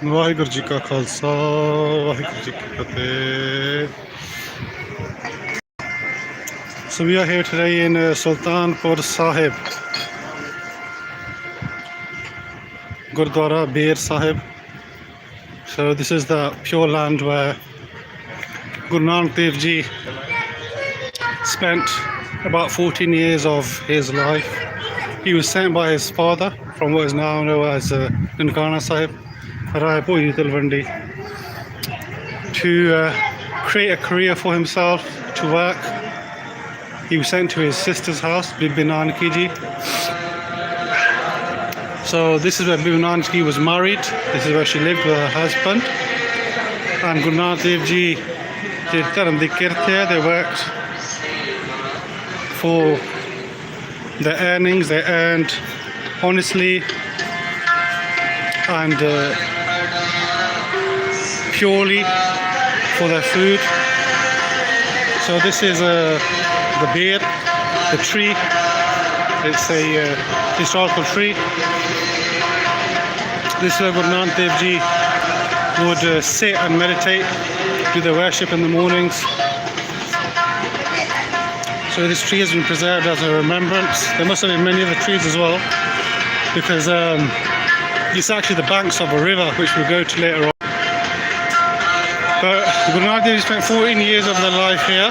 ਵਾਹਿਗੁਰੂ ਜੀ ਕਾ ਖਾਲਸਾ ਵਾਹਿਗੁਰੂ ਜੀ ਕੀ ਫਤਿਹ. So we are here today in Sultanpur Sahib, Gurdwara Bir Sahib. So this is the pure land where Guru Nanak Dev Ji spent about 14 years of his life. He was sent by his father from what is now known as Nanak Sahib, Raipur Talwandi, to create a career for himself, to work. He was sent to his sister's house, Bibi Nanak Ji. So this is where Bibi Nanak Ji was married. This is where she lived with her husband. And Guru Nanak Dev Ji did Dharam di Kirtya. They worked for their earnings. They earned honestly and purely for their food. So this is the beer, the tree. It's a historical tree. This is where Guru Nanak Dev Ji would sit and meditate, do their worship in the mornings. So this tree has been preserved as a remembrance. There must have been many other trees as well, because it's actually the banks of a river, which we'll go to later on. But Guru Nanak Dev Ji spent 14 years of their life here,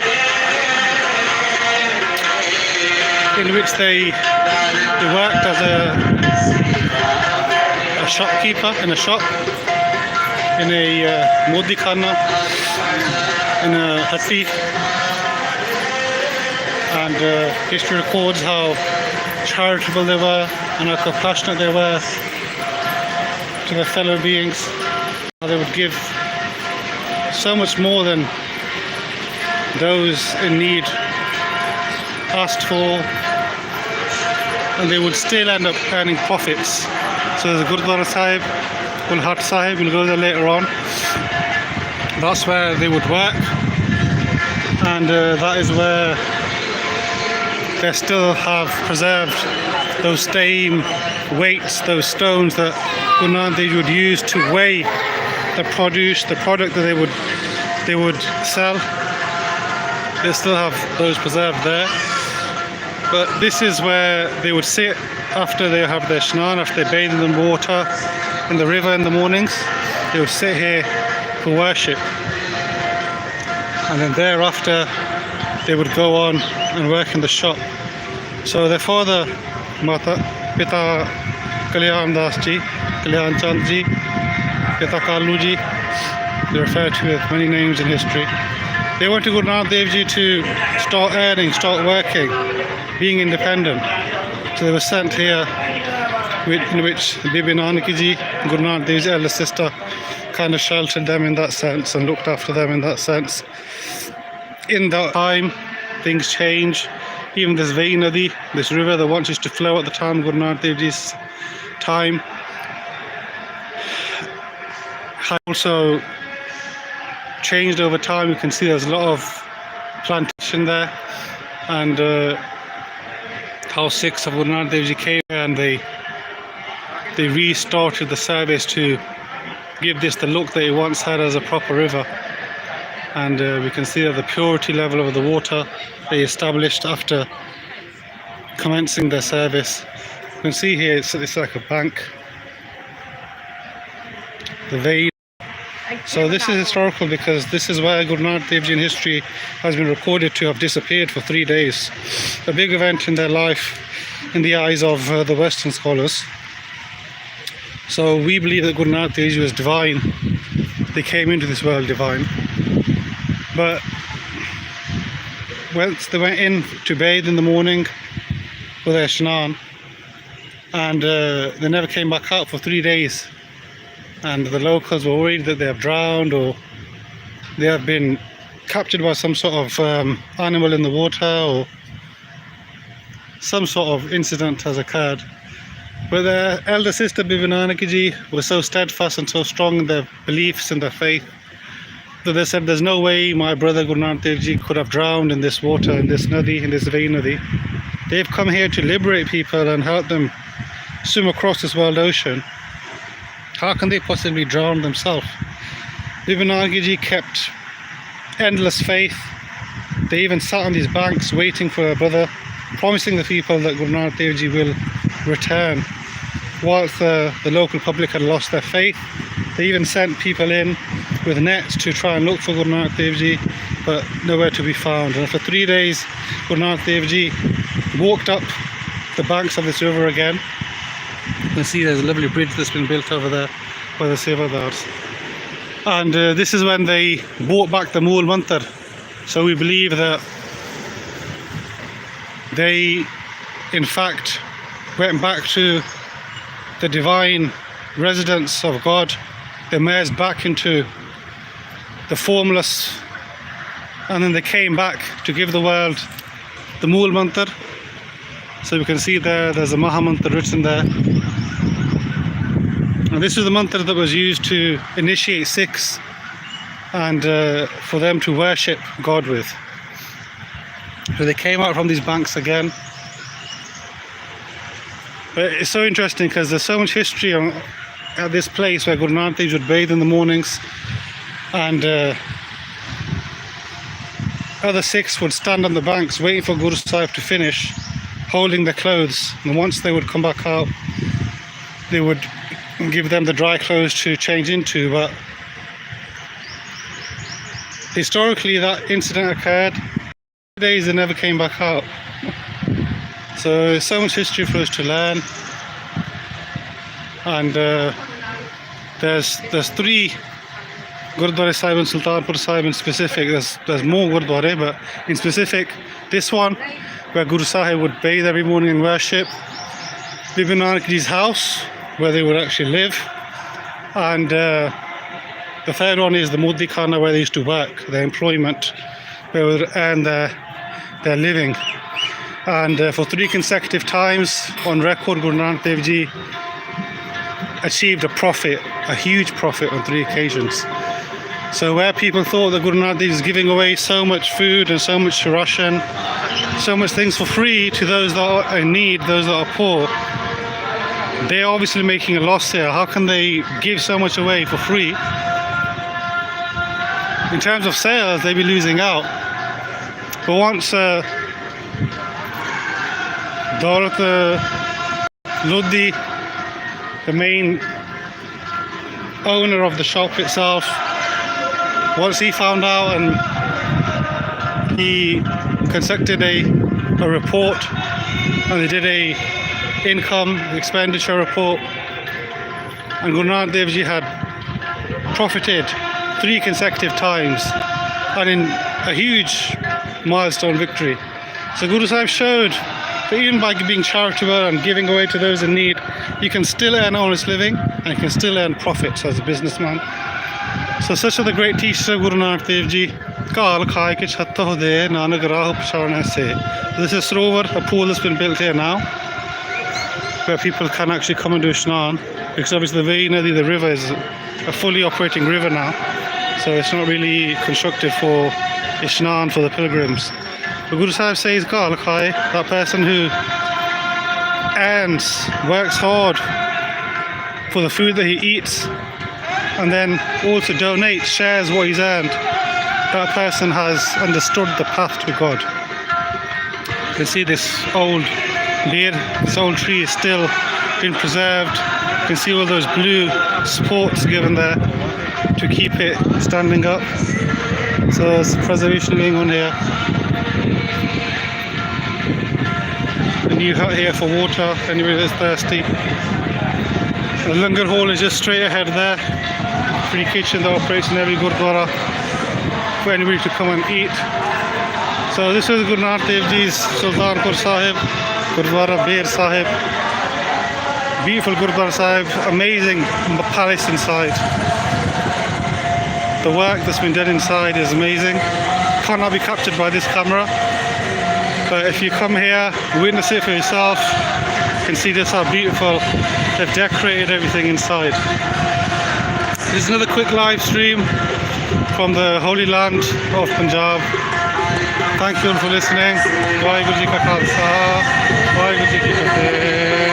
in which they worked as a shopkeeper in a shop, in a modi khana, in a hatti. And history records how charitable they were and how compassionate they were to their fellow beings. How they would give so much more than those in need asked for, and they would still end up earning profits. So there's a Gurdwara Sahib, Ulhat Sahib, we'll go there later on. That's where they would work, and that is where they still have preserved those same weights, those stones that Guru Nanak Dev Ji would use to weigh the produce, the product that they would sell. They still have those preserved there. But this is where they would sit after they have their shnan, after they bathe in the water in the river in the mornings. They would sit here for worship, and then thereafter they would go on and work in the shop. So their father, Pita Kalyan Das Ji, Kalyan Chand Ji, Pita Kalu Ji, they refer to with many names in history. They wanted Guru Nanak Dev Ji to start earning, start working, being independent. So they were sent here, in which Bibi Nanak Ji, Guru Nanak Dev Ji's elder sister, kind of sheltered them in that sense and looked after them in that sense. In that time, things change. Even this Vai Nadi, this river that once used to flow at the time of Guru Nanak Dev Ji's time, has also changed over time. You can see there's a lot of plantation there, and how Sikhs of Guru Nanak Dev Ji came and they restarted the service to give this the look that it once had as a proper river. And we can see that the purity level of the water they established after commencing their service. You can see here it's like a bank, the Vai. So this is historical because this is where Guru Nanak Dev Ji in history has been recorded to have disappeared for 3 days. A big event in their life in the eyes of the Western scholars. So we believe that Guru Nanak Dev Ji was divine. They came into this world divine. But once they went in to bathe in the morning with their shnan, and they never came back out for 3 days. And the locals were worried that they have drowned or they have been captured by some sort of animal in the water, or some sort of incident has occurred. But their elder sister Bibi Nanak Ji was so steadfast and so strong in their beliefs and their faith that they said there's no way my brother Guru Nanak Dev Ji could have drowned in this water, in this Nadi, in this Vai Nadi. they've come here to liberate people and help them swim across this world ocean. How can they possibly drown themselves? Bibi Nanak Ji kept endless faith. They even sat on these banks waiting for their brother, promising the people that Guru Nanak Dev Ji will return. Whilst the local public had lost their faith, they even sent people in with nets to try and look for Guru Nanak Dev Ji, but nowhere to be found. And for 3 days, Guru Nanak Dev Ji walked up the banks of this river again. You can see there's a lovely bridge that's been built over there by the Sevadars. And this is when they brought back the Mool Mantar. So we believe that they, in fact, went back to the divine residence of God. They merged back into the formless, and then they came back to give the world the Mool Mantar. So you can see there's a Maha Mantar written there. And this is the mantra that was used to initiate Sikhs and for them to worship God with. So they came out from these banks again. But it's so interesting because there's so much history at this place where Guru Nanak Dev Ji would bathe in the mornings, and other Sikhs would stand on the banks waiting for Guru Sahib to finish, holding their clothes. And once they would come back out, they would give them the dry clothes to change into. But historically that incident occurred. 2 days they never came back out. So there's so much history for us to learn. And there's 3 Gurdwara Sahib and Sultanpur Sahib in specific. There's more Gurdwara, but in specific this one where Guru Sahib would bathe every morning and worship. Bibi Nanak Ji's house where they would actually live, and the third one is the Modi Khana where they used to work, their employment, where they would earn their living. And for 3 consecutive times on record, Guru Nanak Dev Ji achieved a profit, a huge profit on 3 occasions. So where people thought that Guru Nanak Dev Ji is giving away so much food and so much ration, so much things for free to those that are in need, those that are poor, they're obviously making a loss here. How can they give so much away for free? In terms of sales, they'd be losing out. But once Daulat Lodhi, the main owner of the shop itself, once he found out and he conducted a report, and they did a income expenditure report, and Guru Nanak Dev Ji had profited 3 consecutive times and in a huge milestone victory. So Guru Sahib showed that even by being charitable and giving away to those in need, you can still earn honest living and you can still earn profits as a businessman. So such are the great teachings of Guru Nanak Dev Ji. This is Sarovar, a pool that's been built here now, where people can actually come and do Ishnan, because obviously the Vehi Nadi, the river, is a fully operating river now, so it's not really constructive for Ishnan for the pilgrims. But Guru Sahib says, that person who earns, works hard for the food that he eats, and then also donates, shares what he's earned, that person has understood the path to God. You can see this old beer, this old tree is still being preserved. You can see all those blue supports given there to keep it standing up. So there's preservation going on here. A new hut here for water, anybody that's thirsty. The Langar hall is just straight ahead there. Free kitchen that operates in every Gurdwara for anybody to come and eat. So this is Guru Nanak Dev Ji's Sultanpur Sahib, Gurdwara Bir Sahib. Beautiful Gurdwara Sahib, amazing palace inside. The work that's been done inside is amazing. Cannot be captured by this camera. But if you come here, witness it for yourself, you can see just how beautiful they've decorated everything inside. This is another quick live stream from the Holy Land of Punjab. Thank you all for listening. Waheguru Ji Ka Khalsa, Waheguru Ji Ki Fateh.